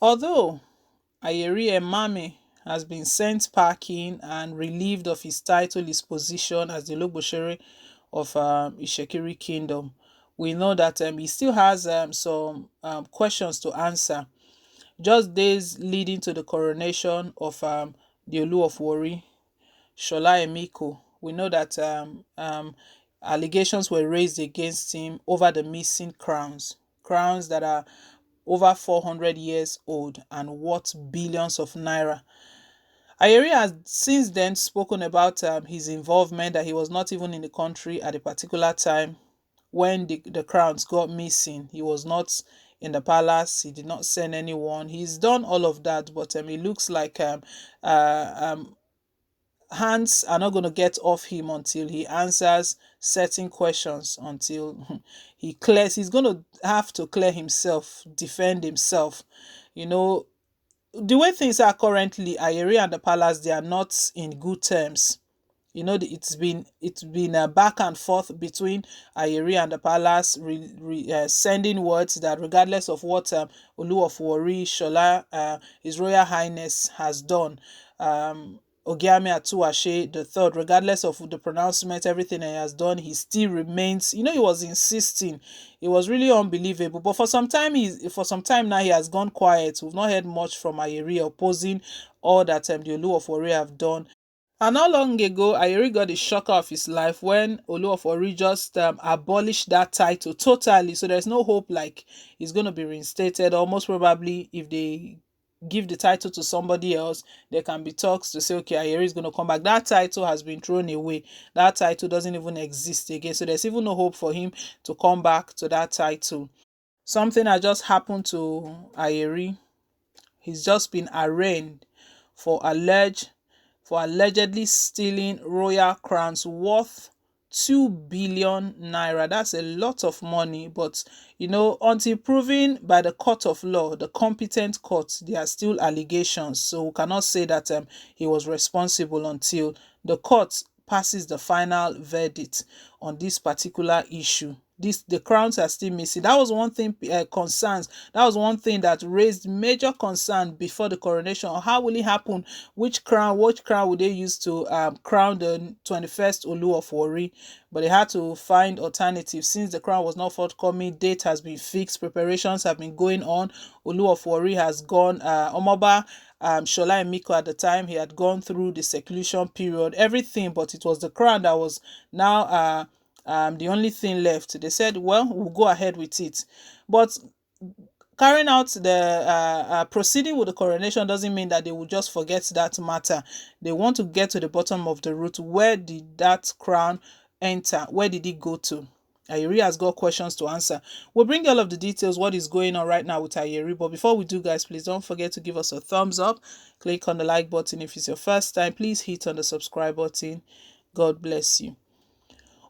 Although AYIRI EMAMI has been sent packing and relieved of his title, his position as the Ologbosere of Ishekiri Kingdom, we know that he still has some questions to answer. Just days leading to the coronation of the Olu of Warri, Shola Emiko, we know that allegations were raised against him over the missing crowns that are over 400 years old and worth billions of naira. Ayeri has since then spoken about his involvement, that he was not even in the country at a particular time when the crowns got missing. He was not in the palace, he did not send anyone. He's done all of that, but it looks like uh, um, hands are not going to get off him until he answers certain questions, until he's going to have to clear himself, defend himself. You know, the way things are currently, Ayeri and the palace, they are not in good terms. You know, it's been a back and forth between Ayeri and the palace, sending words that regardless of what Olu of Warri, Shola, His Royal Highness has done, Ogiame Atuashe the third, regardless of the pronouncement, everything he has done, he still remains. You know, he was insisting. It was really unbelievable. But for some time now, he has gone quiet. We've not heard much from Ayeri opposing all that the Olu of Warri have done. And not long ago, Ayeri got the shocker of his life when Olu of Ori just abolished that title totally. So there's no hope like he's going to be reinstated. Or most probably, if they give the title to somebody else, there can be talks to say, okay, Ayeri is going to come back. That title has been thrown away. That title doesn't even exist again. So there's even no hope for him to come back to that title. Something that just happened to Ayeri. He's just been arraigned for allegedly stealing royal crowns worth 2 billion naira. That's a lot of money, but until proven by the court of law, the competent court, there are still allegations. So we cannot say that he was responsible until the court passes the final verdict on this particular issue. The crowns are still missing. That was one thing, concerns. That was one thing that raised major concern before the coronation. How will it happen? Which crown would they use to crown the 21st Olu of Warri? But they had to find alternatives since the crown was not forthcoming. Date has been fixed. Preparations have been going on. Olu of Warri has gone. Omoba Shola Emiko, at the time, he had gone through the seclusion period, everything, but it was the crown that was now the only thing left. They said, well, we'll go ahead with it. But carrying out the proceeding with the coronation doesn't mean that they will just forget that matter. They want to get to the bottom of the root. Where did that crown enter? Where did it go to? Ayeri has got questions to answer. We'll bring all of the details, what is going on right now with Ayeri. But before we do, guys, please don't forget to give us a thumbs up. Click on the like button if it's your first time. Please hit on the subscribe button. God bless you.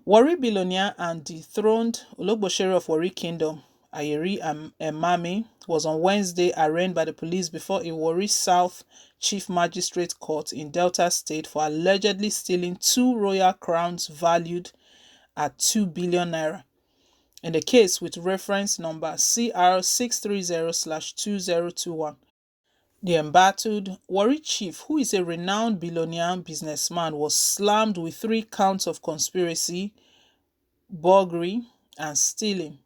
Warri billionaire and dethroned Ologbosere of Warri Kingdom, Ayiri EMAMI, was on Wednesday arraigned by the police before a Warri South Chief Magistrate Court in Delta State for allegedly stealing 2 royal crowns valued at 2 billion naira. In the case with reference number CR630/2021, the embattled Warri chief, who is a renowned billionaire businessman, was slammed with 3 counts of conspiracy, burglary, and stealing.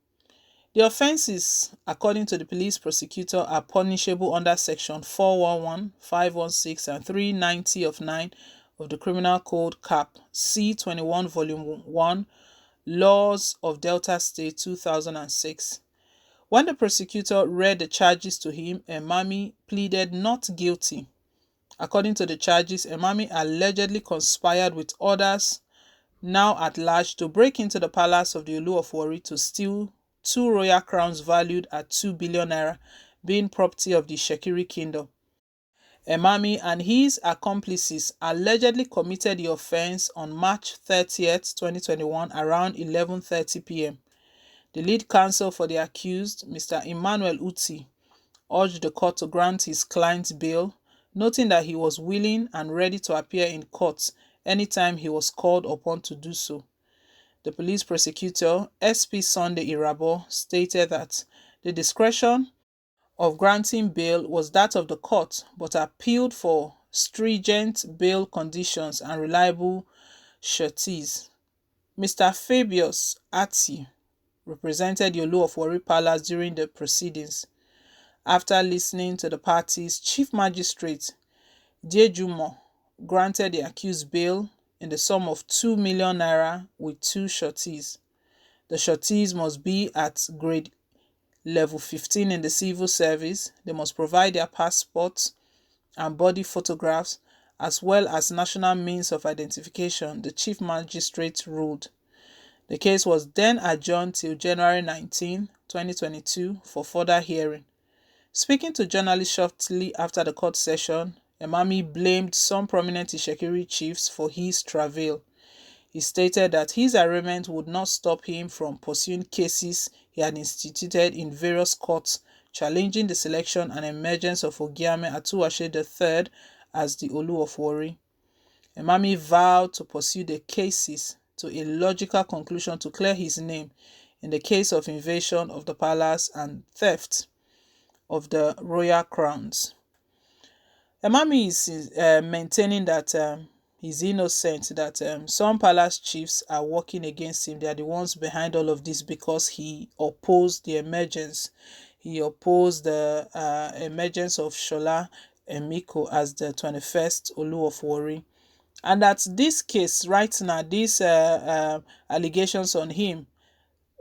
The offences, according to the police prosecutor, are punishable under Section 411, 516, and 390 of 9 of the Criminal Code Cap C21 Volume 1, Laws of Delta State 2006. When the prosecutor read the charges to him, EMAMI pleaded not guilty. According to the charges, EMAMI allegedly conspired with others now at large to break into the palace of the Olu of Warri to steal 2 royal crowns valued at 2 billion naira, being property of the Shekiri Kingdom. EMAMI and his accomplices allegedly committed the offense on March 30th, 2021 around 11:30 p.m. The lead counsel for the accused, Mr. Emmanuel Uti, urged the court to grant his client bail, noting that he was willing and ready to appear in court anytime he was called upon to do so. The police prosecutor, SP Sunday Irabo, stated that the discretion of granting bail was that of the court, but appealed for stringent bail conditions and reliable sureties. Mr. Fabius Ati represented the Olu of Warri Palace during the proceedings. After listening to the parties, Chief Magistrate Jejumo granted the accused bail in the sum of 2 million naira with 2 sureties. The sureties must be at grade level 15 in the civil service. They must provide their passports and body photographs as well as national means of identification, the Chief Magistrate ruled. The case was then adjourned till January 19, 2022 for further hearing. Speaking to journalists shortly after the court session, EMAMI blamed some prominent Ishekiri chiefs for his travail. He stated that his arraignment would not stop him from pursuing cases he had instituted in various courts, challenging the selection and emergence of Ogiame Atuwase III as the Olu of Warri. EMAMI vowed to pursue the cases to a logical conclusion to clear his name in the case of invasion of the palace and theft of the royal crowns. EMAMI is maintaining that he's innocent, that some palace chiefs are working against him. They are the ones behind all of this because he opposed the emergence. He opposed the emergence of Shola Emiko as the 21st Olu of Warri. And that this case right now, these allegations on him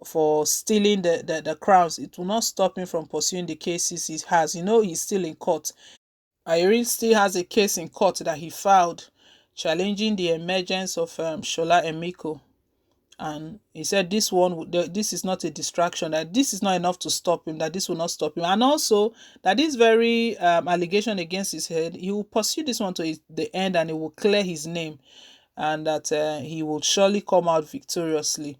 for stealing the crowns, it will not stop him from pursuing the cases he has. You know, he's still in court. AYIRI still has a case in court that he filed challenging the emergence of Shola Emiko. And he said this is not a distraction, that this is not enough to stop him, that this will not stop him. And also that this very allegation against his head, he will pursue this one to the end and it will clear his name, and that he will surely come out victoriously.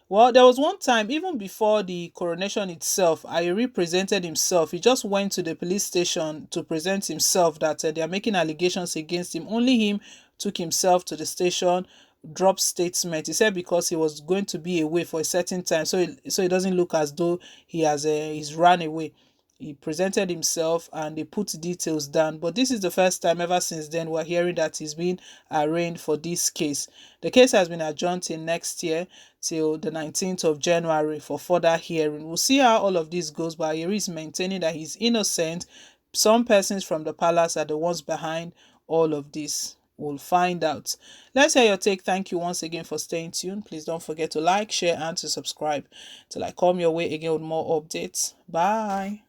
Well, there was one time, even before the coronation itself, AYIRI presented himself. He just went to the police station to present himself that they are making allegations against him. Only him took himself to the station, dropped statement. He said because he was going to be away for a certain time, so it doesn't look as though he's run away. He presented himself and they put details down. But this is the first time ever since then we're hearing that he's been arraigned for this case. The case has been adjourned till next year, till the 19th of January for further hearing. We'll see how all of this goes, but AYIRI is maintaining that he's innocent. Some persons from the palace are the ones behind all of this. We'll find out. Let's hear your take. Thank you once again for staying tuned. Please don't forget to like, share, and to subscribe till I come your way again with more updates. Bye.